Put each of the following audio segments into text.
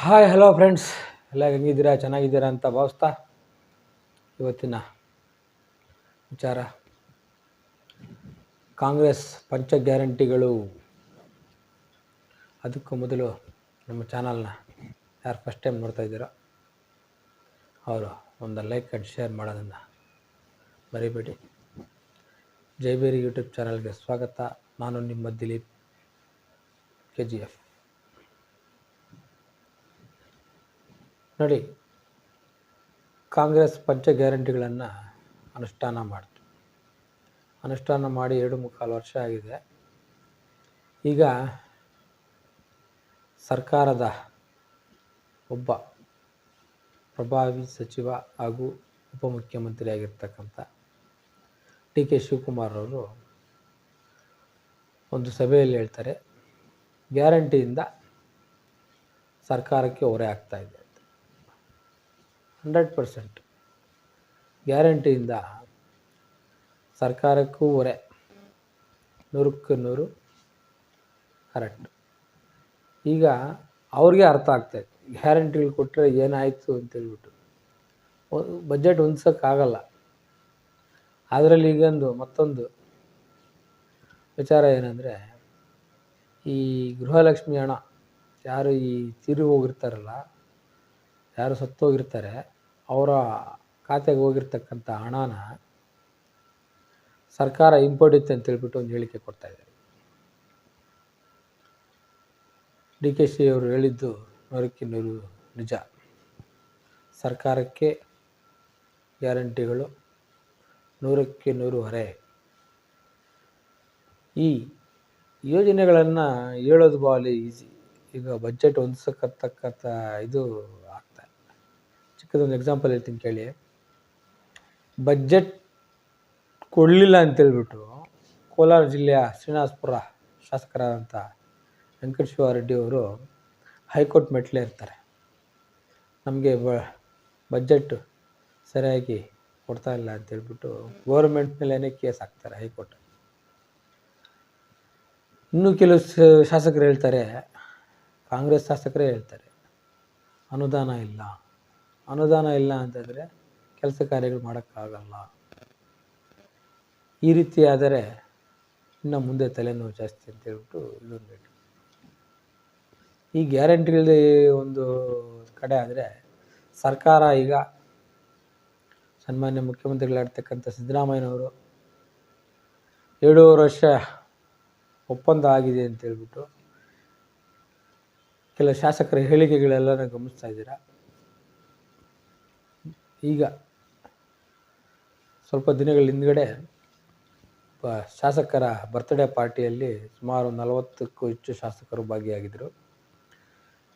Hi hello friends, ಎಲ್ಲ ಹೆಂಗಿದ್ದೀರಾ? ಚೆನ್ನಾಗಿದ್ದೀರಾ ಅಂತ ಭಾವಿಸ್ತಾ ಇವತ್ತಿನ ವಿಚಾರ ಕಾಂಗ್ರೆಸ್ ಪಂಚ ಗ್ಯಾರಂಟಿಗಳು. ಅದಕ್ಕೂ ಮೊದಲು ನಮ್ಮ ಚಾನಲ್ನ ಯಾರು ಫಸ್ಟ್ ಟೈಮ್ ನೋಡ್ತಾ ಇದ್ದೀರೋ ಅವರು ಒಂದು ಲೈಕ್ ಆ್ಯಂಡ್ ಶೇರ್ ಮಾಡೋದನ್ನು ಮರಿಬೇಡಿ. ಜೈಬೇರಿ ಯೂಟ್ಯೂಬ್ ಚಾನಲ್ಗೆ ಸ್ವಾಗತ. ನಾನು ನಿಮ್ಮ ದಿಲೀಪ್ KGF. ನೋಡಿ, ಕಾಂಗ್ರೆಸ್ ಪಂಚ ಗ್ಯಾರಂಟಿಗಳನ್ನು ಅನುಷ್ಠಾನ ಮಾಡಿ 2.25 ವರ್ಷ ಆಗಿದೆ. ಈಗ ಸರ್ಕಾರದ ಒಬ್ಬ ಪ್ರಭಾವಿ ಸಚಿವ ಹಾಗೂ ಉಪಮುಖ್ಯಮಂತ್ರಿ ಆಗಿರ್ತಕ್ಕಂಥ DK ಶಿವಕುಮಾರ್ ಅವರು ಒಂದು ಸಭೆಯಲ್ಲಿ ಹೇಳ್ತಾರೆ, ಗ್ಯಾರಂಟಿಯಿಂದ ಸರ್ಕಾರಕ್ಕೆ ಹೊರೆ ಆಗ್ತಾ ಇದೆ. 100% ಗ್ಯಾರಂಟಿಯಿಂದ ಸರ್ಕಾರಕ್ಕೂ ಹೊರೆ, 100% ಕರೆಕ್ಟ್. ಈಗ ಅವ್ರಿಗೆ ಅರ್ಥ ಆಗ್ತಾಯಿದೆ ಗ್ಯಾರಂಟಿಗಳು ಕೊಟ್ಟರೆ ಏನಾಯಿತು ಅಂತೇಳ್ಬಿಟ್ಟು. ಬಜೆಟ್ ಹೊಂದಿಸೋಕ್ಕಾಗಲ್ಲ. ಅದರಲ್ಲಿ ಈಗೊಂದು ಮತ್ತೊಂದು ವಿಚಾರ ಏನಂದರೆ, ಈ ಗೃಹಲಕ್ಷ್ಮಿ ಹಣ ಯಾರು ಈ ತೀರಿ ಹೋಗಿರ್ತಾರಲ್ಲ, ಯಾರು ಸತ್ತೋಗಿರ್ತಾರೆ ಅವರ ಖಾತೆಗೆ ಹೋಗಿರ್ತಕ್ಕಂಥ ಹಣನ ಸರ್ಕಾರ ಹಿಂಪಡೆಯುತ್ತೆ ಅಂತೇಳ್ಬಿಟ್ಟು ಒಂದು ಹೇಳಿಕೆ ಕೊಡ್ತಾಯಿದ್ದಾರೆ. DK ಅವರು ಹೇಳಿದ್ದು 100% ನಿಜ. ಸರ್ಕಾರಕ್ಕೆ ಗ್ಯಾರಂಟಿಗಳು 100% ಹೊರೆ. ಈ ಯೋಜನೆಗಳನ್ನು ಹೇಳೋದು ಭಾಳ ಈಸಿ. ಈಗ ಬಜೆಟ್ ಹೊಂದಿಸತಕ್ಕಂಥ ಇದು ಆಗ್ತಾಯಿಲ್ಲ. ಚಿಕ್ಕದೊಂದು ಎಕ್ಸಾಂಪಲ್ ಹೇಳ್ತೀನಿ ಕೇಳಿ. ಬಜೆಟ್ ಕೊಡಲಿಲ್ಲ ಅಂತೇಳ್ಬಿಟ್ಟು ಕೋಲಾರ ಜಿಲ್ಲೆಯ ಶ್ರೀನಿವಾಸಪುರ ಶಾಸಕರಾದಂಥ ವೆಂಕಟೇಶ್ವರ ರೆಡ್ಡಿ ಅವರು ಹೈಕೋರ್ಟ್ ಮೆಟ್ಲೇ ಇರ್ತಾರೆ. ನಮಗೆ ಬಜೆಟ್ ಸರಿಯಾಗಿ ಕೊಡ್ತಾ ಇಲ್ಲ ಅಂತೇಳ್ಬಿಟ್ಟು ಗೌರ್ಮೆಂಟ್ ಮೇಲೇ ಕೇಸ್ ಹಾಕ್ತಾರೆ ಹೈಕೋರ್ಟ್. ಇನ್ನೂ ಕೆಲವು ಶಾಸಕರು ಹೇಳ್ತಾರೆ, ಕಾಂಗ್ರೆಸ್ ಶಾಸಕರೇ ಹೇಳ್ತಾರೆ, ಅನುದಾನ ಇಲ್ಲ ಅಂತಂದರೆ ಕೆಲಸ ಕಾರ್ಯಗಳು ಮಾಡೋಕ್ಕಾಗಲ್ಲ. ಈ ರೀತಿ ಆದರೆ ಇನ್ನು ಮುಂದೆ ತಲೆನೋವು ಜಾಸ್ತಿ ಅಂತೇಳ್ಬಿಟ್ಟು ಇದೊಂದು ರೇಟು. ಈ ಗ್ಯಾರಂಟಿಗಳದೇ ಒಂದು ಕಡೆ ಆದರೆ, ಸರ್ಕಾರ ಈಗ ಸನ್ಮಾನ್ಯ ಮುಖ್ಯಮಂತ್ರಿಗಳಾಗಿರ್ತಕ್ಕಂಥ ಸಿದ್ದರಾಮಯ್ಯನವರು 7.5 ವರ್ಷ ಒಪ್ಪಂದ ಆಗಿದೆ ಅಂತೇಳ್ಬಿಟ್ಟು ಕೆಲ ಶಾಸಕರ ಹೇಳಿಕೆಗಳೆಲ್ಲನ ಗಮನಿಸ್ತಾ ಇದ್ದೀರಾ. ಈಗ ಸ್ವಲ್ಪ ದಿನಗಳ ಹಿಂದ್ಗಡೆ ಶಾಸಕರ ಬರ್ತ್ಡೇ ಪಾರ್ಟಿಯಲ್ಲಿ ಸುಮಾರು 40ಕ್ಕೂ ಹೆಚ್ಚು ಶಾಸಕರು ಭಾಗಿಯಾಗಿದ್ದರು.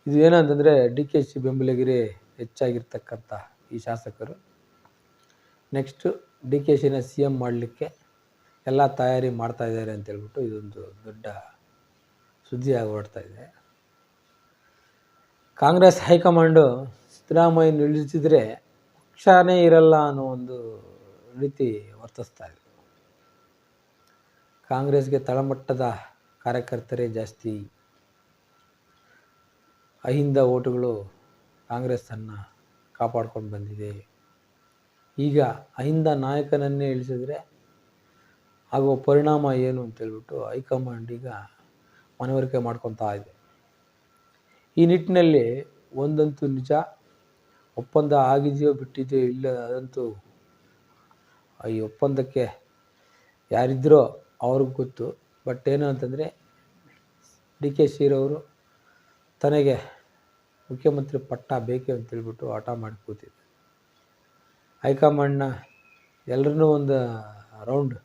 ಇದು ಏನಂತಂದರೆ, DK ಬೆಂಬಲಿಗರೇ ಹೆಚ್ಚಾಗಿರ್ತಕ್ಕಂಥ ಈ ಶಾಸಕರು ನೆಕ್ಸ್ಟು DK CM ಮಾಡಲಿಕ್ಕೆ ಎಲ್ಲ ತಯಾರಿ ಮಾಡ್ತಾಯಿದ್ದಾರೆ ಅಂತೇಳ್ಬಿಟ್ಟು ಇದೊಂದು ದೊಡ್ಡ ಸುದ್ದಿಯಾಗಿ ಹೊರಡ್ತಾ ಇದೆ. ಕಾಂಗ್ರೆಸ್ ಹೈಕಮಾಂಡು ಸಿದ್ದರಾಮಯ್ಯ ನಿಲ್ಲಿಸಿದರೆ ಪಕ್ಷನೇ ಇರಲ್ಲ ಅನ್ನೋ ಒಂದು ರೀತಿ ವರ್ತಿಸ್ತಾ ಇದೆ. ಕಾಂಗ್ರೆಸ್ಗೆ ತಳಮಟ್ಟದ ಕಾರ್ಯಕರ್ತರೇ ಜಾಸ್ತಿ. ಅಹಿಂದ ಓಟುಗಳು ಕಾಂಗ್ರೆಸ್ಸನ್ನು ಕಾಪಾಡ್ಕೊಂಡು ಬಂದಿದೆ. ಈಗ ಅಹಿಂದ ನಾಯಕನನ್ನೇ ಇಳಿಸಿದರೆ ಆಗುವ ಪರಿಣಾಮ ಏನು ಅಂತೇಳ್ಬಿಟ್ಟು ಹೈಕಮಾಂಡ್ ಈಗ ಮನವರಿಕೆ ಮಾಡ್ಕೊತಾ ಇದೆ. ಈ ನಿಟ್ಟಿನಲ್ಲಿ ಒಂದಂತೂ ನಿಜ, ಒಪ್ಪಂದ ಆಗಿದೆಯೋ ಬಿಟ್ಟಿದೆಯೋ ಇಲ್ಲ ಅದಂತೂ ಈ ಒಪ್ಪಂದಕ್ಕೆ ಯಾರಿದ್ದರೋ ಅವ್ರಿಗೆ ಗೊತ್ತು. ಬಟ್ ಏನು ಅಂತಂದರೆ, DK ಅವರು ತನಗೆ ಮುಖ್ಯಮಂತ್ರಿ ಪಟ್ಟ ಬೇಕೇ ಅಂತೇಳ್ಬಿಟ್ಟು ಹಠ ಮಾಡಿ ಕೂತಿದೆ. ಹೈಕಮಾಂಡ್ನ ಎಲ್ಲರನ್ನೂ ಒಂದು ರೌಂಡ್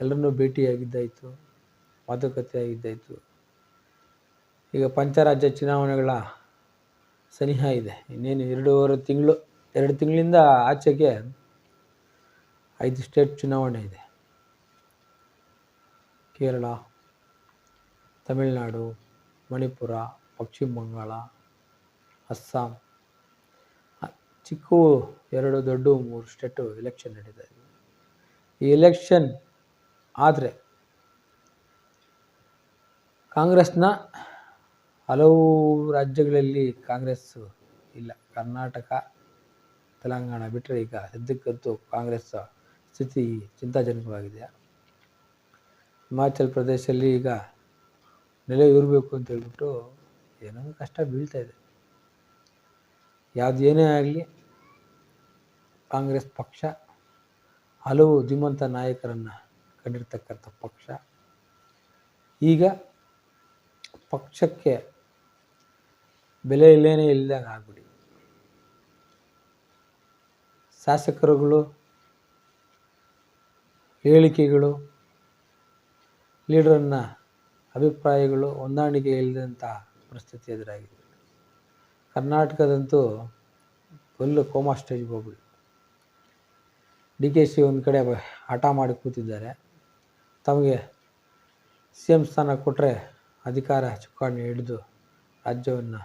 ಎಲ್ಲರನ್ನೂ ಭೇಟಿಯಾಗಿದ್ದಾಯಿತು, ಮಾತುಕತೆ ಆಗಿದ್ದಾಯಿತು. ಈಗ ಪಂಚರಾಜ್ಯ ಚುನಾವಣೆಗಳ ಸನಿಹ ಇದೆ. ಇನ್ನೇನು 2 ತಿಂಗಳಿಂದ ಆಚೆಗೆ 5 ಸ್ಟೇಟ್ ಚುನಾವಣೆ ಇದೆ. ಕೇರಳ, ತಮಿಳುನಾಡು, ಮಣಿಪುರ, ಪಶ್ಚಿಮ ಬಂಗಾಳ, ಅಸ್ಸಾಂ, ಚಿಕ್ಕವು 2 ದೊಡ್ಡ 3 ಸ್ಟೇಟು ಎಲೆಕ್ಷನ್ ನಡೀತಾ ಇದೆ. ಈ ಎಲೆಕ್ಷನ್ ಆದರೆ ಕಾಂಗ್ರೆಸ್ನ ಹಲವು ರಾಜ್ಯಗಳಲ್ಲಿ ಕಾಂಗ್ರೆಸ್ಸು ಇಲ್ಲ. ಕರ್ನಾಟಕ, ತೆಲಂಗಾಣ ಬಿಟ್ಟರೆ ಈಗ ಸದ್ಯಕ್ಕಂತೂ ಕಾಂಗ್ರೆಸ್ ಸ್ಥಿತಿ ಚಿಂತಾಜನಕವಾಗಿದೆ. ಹಿಮಾಚಲ ಪ್ರದೇಶದಲ್ಲಿ ಈಗ ನೆಲೆ ಇರಬೇಕು ಅಂತ ಹೇಳ್ಬಿಟ್ಟು ಏನೋ ಕಷ್ಟ ಬೀಳ್ತಾ ಇದೆ. ಯಾವುದೇನೇ ಆಗಲಿ ಕಾಂಗ್ರೆಸ್ ಪಕ್ಷ ಹಲವು ಧೀಮಂತ ನಾಯಕರನ್ನು ಕಂಡಿರ್ತಕ್ಕಂಥ ಪಕ್ಷ. ಈಗ ಪಕ್ಷಕ್ಕೆ ಬೆಲೆ ಇಲ್ಲದಂಗೆ ಆಗ್ಬಿಡಿ. ಶಾಸಕರುಗಳು ಹೇಳಿಕೆಗಳು, ಲೀಡರನ್ನ ಅಭಿಪ್ರಾಯಗಳು ಹೊಂದಾಣಿಕೆ ಇಲ್ಲದಂಥ ಪರಿಸ್ಥಿತಿ ಎದುರಾಗಿದೆ. ಕರ್ನಾಟಕದಂತೂ ಫುಲ್ಲು ಕೋಮಾ ಸ್ಟೇಜ್ಗೆ ಹೋಗ್ಬಿಡಿ. DK ಒಂದು ಕಡೆ ಹಠ ಮಾಡಿ ಕೂತಿದ್ದಾರೆ. ತಮಗೆ CM ಸ್ಥಾನ ಕೊಟ್ಟರೆ ಅಧಿಕಾರ ಚುಕ್ಕಾಣಿ ಹಿಡಿದು ರಾಜ್ಯವನ್ನು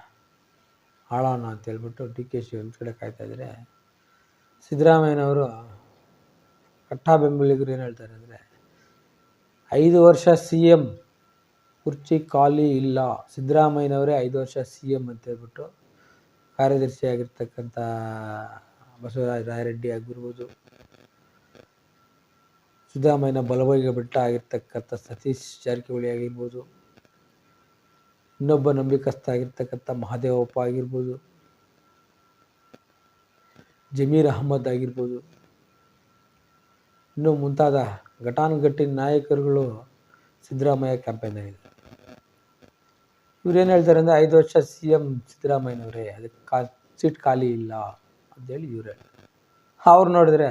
ಆಳೋಣ ಅಂತ ಹೇಳ್ಬಿಟ್ಟು DK ಒಂದು ಕಡೆ ಕಾಯ್ತಾ ಇದ್ದಾರೆ. ಸಿದ್ದರಾಮಯ್ಯನವರು ಕಟ್ಟಾ ಬೆಂಬಲಿಗರು ಏನು ಹೇಳ್ತಾರೆ ಅಂದರೆ, 5 ವರ್ಷ CM ಕುರ್ಚಿ ಖಾಲಿ ಇಲ್ಲ, ಸಿದ್ದರಾಮಯ್ಯನವರೇ 5 ವರ್ಷ CM ಅಂತ ಹೇಳ್ಬಿಟ್ಟು ಕಾರ್ಯದರ್ಶಿಯಾಗಿರ್ತಕ್ಕಂಥ ಬಸವರಾಜ ರಾಯರೆಡ್ಡಿ ಆಗಿರ್ಬೋದು, ಸಿದ್ದರಾಮಯ್ಯನ ಬಲವೈಗೆ ಬೆಟ್ಟ ಆಗಿರ್ತಕ್ಕಂಥ ಸತೀಶ್ ಜಾರಕಿಹೊಳಿ ಆಗಿರ್ಬೋದು, ಇನ್ನೊಬ್ಬ ನಂಬಿಕಸ್ಥ ಆಗಿರ್ತಕ್ಕಂಥ ಮಹದೇವಪ್ಪ ಆಗಿರ್ಬೋದು, ಜಮೀರ್ ಅಹಮದ್ ಆಗಿರ್ಬೋದು, ಇನ್ನೂ ಮುಂತಾದ ಘಟಾನುಘಟಿ ನಾಯಕರುಗಳು ಸಿದ್ದರಾಮಯ್ಯ ಕ್ಯಾಂಪೇನಾಗಿದೆ. ಇವ್ರೇನು ಹೇಳ್ತಾರೆ ಅಂದರೆ, 5 ವರ್ಷ CM ಸಿದ್ದರಾಮಯ್ಯನವರೇ, ಅದಕ್ಕೆ ಸೀಟ್ ಖಾಲಿ ಇಲ್ಲ ಅಂತೇಳಿ ಇವ್ರು ಅವ್ರು ನೋಡಿದ್ರೆ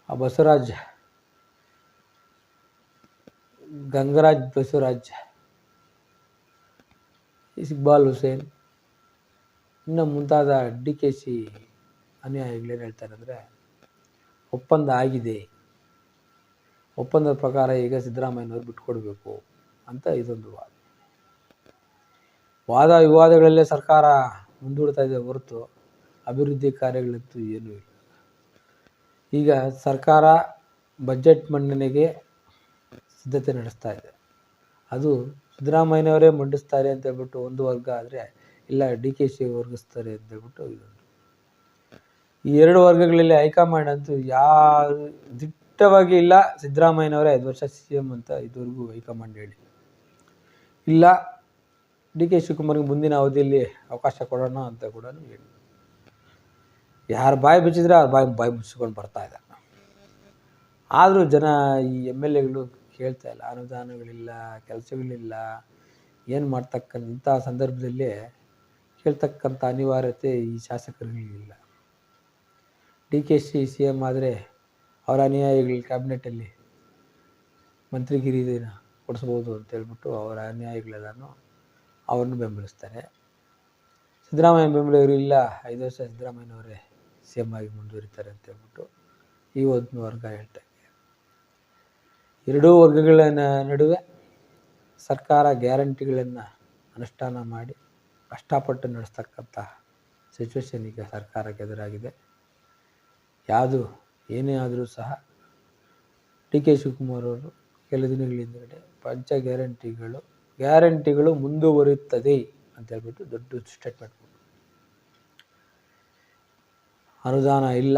ಆ ಬಸವರಾಜ್, ಗಂಗರಾಜ್ ಬಸವರಾಜ್, ಇಕ್ಬಾಲ್ ಹುಸೇನ್, ಇನ್ನು ಮುಂತಾದ DKC ಅನುಯಾಯಿಗಳೇನು ಹೇಳ್ತಾರೆ ಅಂದರೆ, ಒಪ್ಪಂದ ಆಗಿದೆ, ಒಪ್ಪಂದದ ಪ್ರಕಾರ ಈಗ ಸಿದ್ದರಾಮಯ್ಯನವರು ಬಿಟ್ಕೊಡ್ಬೇಕು ಅಂತ ಇದೊಂದು ವಾದ ವಿವಾದಗಳಲ್ಲೇ ಸರ್ಕಾರ ಮುಂದೂಡ್ತಾ ಇದೆ ಹೊರತು ಅಭಿವೃದ್ಧಿ ಕಾರ್ಯಗಳಂತೂ ಏನೂ ಇಲ್ಲ. ಈಗ ಸರ್ಕಾರ ಬಜೆಟ್ ಮಂಡನೆಗೆ ಸಿದ್ಧತೆ ನಡೆಸ್ತಾ ಇದೆ. ಅದು ಸಿದ್ದರಾಮಯ್ಯನವರೇ ಮಂಡಿಸ್ತಾರೆ ಅಂತ ಹೇಳ್ಬಿಟ್ಟು ಒಂದು ವರ್ಗ ಆದರೆ, ಇಲ್ಲ DKC ವರ್ಗಿಸ್ತಾರೆ ಅಂತ ಹೇಳ್ಬಿಟ್ಟು ಇದೊಂದು. ಈ 2 ವರ್ಗಗಳಲ್ಲಿ ಹೈಕಮಾಂಡ್ ಅಂತೂ ದಿಟ್ಟವಾಗಿ ಇಲ್ಲ, ಸಿದ್ದರಾಮಯ್ಯನವರೇ 5 ವರ್ಷ CM ಅಂತ ಇದುವರೆಗೂ ಹೈಕಮಾಂಡ್ ಹೇಳಿ ಇಲ್ಲ, DK ಶಿವಕುಮಾರ್ಗೆ ಮುಂದಿನ ಅವಧಿಯಲ್ಲಿ ಅವಕಾಶ ಕೊಡೋಣ ಅಂತ ಕೂಡ ಹೇಳಿ. ಯಾರು ಬಾಯಿ ಬಿಚ್ಚಿದ್ರೆ ಅವ್ರು ಬಾಯಿ ಮುಚ್ಚಿಕೊಂಡು ಬರ್ತಾ ಇದ್ದಾರೆ. ಆದರೂ ಜನ ಈ MLAಗಳು ಕೇಳ್ತಾ ಇಲ್ಲ. ಅನುದಾನಗಳಿಲ್ಲ, ಕೆಲಸಗಳಿಲ್ಲ, ಏನು ಮಾಡ್ತಕ್ಕಂಥ ಸಂದರ್ಭದಲ್ಲಿ ಕೇಳ್ತಕ್ಕಂಥ ಅನಿವಾರ್ಯತೆ ಈ ಶಾಸಕರುಗಳಿಗಿಲ್ಲ. DKC CM ಆದರೆ ಅವರ ಅನುಯಾಯಿಗಳ ಕ್ಯಾಬಿನೆಟಲ್ಲಿ ಮಂತ್ರಿಗಿರಿನ ಕೊಡಿಸ್ಬೋದು ಅಂತೇಳ್ಬಿಟ್ಟು ಅವರ ಅನುಯಾಯಿಗಳೆಲ್ಲನೂ ಅವ್ರನ್ನ ಬೆಂಬಲಿಸ್ತಾರೆ. ಸಿದ್ದರಾಮಯ್ಯ ಬೆಂಬಲಿಗರು ಇಲ್ಲ, 5 ವರ್ಷ ಸಿದ್ದರಾಮಯ್ಯನವರೇ CM ಆಗಿ ಮುಂದುವರಿತಾರೆ ಅಂತೇಳ್ಬಿಟ್ಟು ಈ ಒಂದು ವರ್ಗ ಹೇಳ್ತಾ ಇದೆ. 2 ವರ್ಗಗಳ ನಡುವೆ ಸರ್ಕಾರ ಗ್ಯಾರಂಟಿಗಳನ್ನು ಅನುಷ್ಠಾನ ಮಾಡಿ ಕಷ್ಟಪಟ್ಟು ನಡೆಸ್ತಕ್ಕಂಥ ಸಿಚುವೇಶನ್ ಈಗ ಸರ್ಕಾರಕ್ಕೆ ಎದುರಾಗಿದೆ. ಯಾವುದು ಏನೇ ಆದರೂ ಸಹ DK ಶಿವಕುಮಾರ್ ಅವರು ಕೆಲ ದಿನಗಳ ಹಿಂದುಗಡೆ ಪಂಚ ಗ್ಯಾರಂಟಿಗಳು ಮುಂದುವರಿಯುತ್ತದೆ ಅಂತ ಹೇಳ್ಬಿಟ್ಟು ದೊಡ್ಡ ಸ್ಟೇಟ್ಮೆಂಟ್ ಕೊಟ್ಟರು. ಅನುದಾನ ಇಲ್ಲ,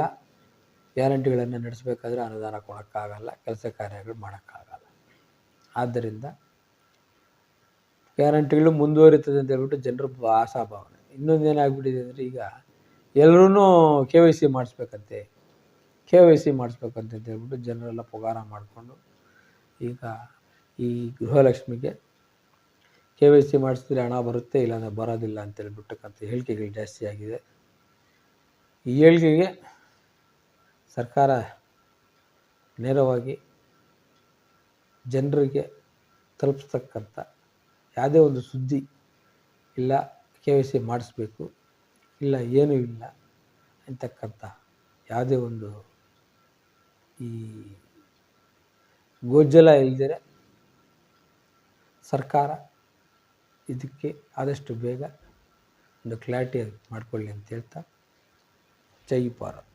ಗ್ಯಾರಂಟಿಗಳನ್ನು ನಡೆಸಬೇಕಾದ್ರೆ ಅನುದಾನ ಕೊಡೋಕ್ಕಾಗಲ್ಲ, ಕೆಲಸ ಕಾರ್ಯಗಳು ಮಾಡೋಕ್ಕಾಗಲ್ಲ. ಆದ್ದರಿಂದ ಗ್ಯಾರಂಟಿಗಳು ಮುಂದುವರಿತದೆ ಅಂತ ಹೇಳ್ಬಿಟ್ಟು ಜನರ ಆಶಾಭಾವನೆ. ಇನ್ನೊಂದು ಏನಾಗ್ಬಿಟ್ಟಿದೆ ಅಂದರೆ, ಈಗ ಎಲ್ಲರೂ KYC ಮಾಡಿಸ್ಬೇಕಂತೆ ಅಂತ ಹೇಳ್ಬಿಟ್ಟು ಜನರೆಲ್ಲ ಪುಗಾರ ಮಾಡಿಕೊಂಡು ಈಗ ಈ ಗೃಹಲಕ್ಷ್ಮಿಗೆ KYC ಮಾಡಿಸಿದ್ರೆ ಹಣ ಬರುತ್ತೆ, ಇಲ್ಲಾಂದರೆ ಬರೋದಿಲ್ಲ ಅಂತೇಳ್ಬಿಟ್ಟಕ್ಕಂಥ ಹೇಳಿಕೆಗಳು ಜಾಸ್ತಿ ಆಗಿದೆ. ಈ ಹೇಳಿಕೆಗೆ ಸರ್ಕಾರ ನೇರವಾಗಿ ಜನರಿಗೆ ತಲುಪಿಸ್ತಕ್ಕಂಥ ಯಾವುದೇ ಒಂದು ಸುದ್ದಿ ಇಲ್ಲ, KYC ಮಾಡಿಸ್ಬೇಕು ಇಲ್ಲ, ಏನೂ ಇಲ್ಲ ಅಂತಕ್ಕಂಥ ಯಾವುದೇ ಒಂದು ಈ ಗೋಜಲ ಇಲ್ಲದೆ ಸರ್ಕಾರ ಇದಕ್ಕೆ ಆದಷ್ಟು ಬೇಗ ಒಂದು ಕ್ಲಾರಿಟಿ ಮಾಡ್ಕೊಳ್ಳಿ ಅಂತ ಹೇಳ್ತಾ, ಜೈ ಭಾರತ್.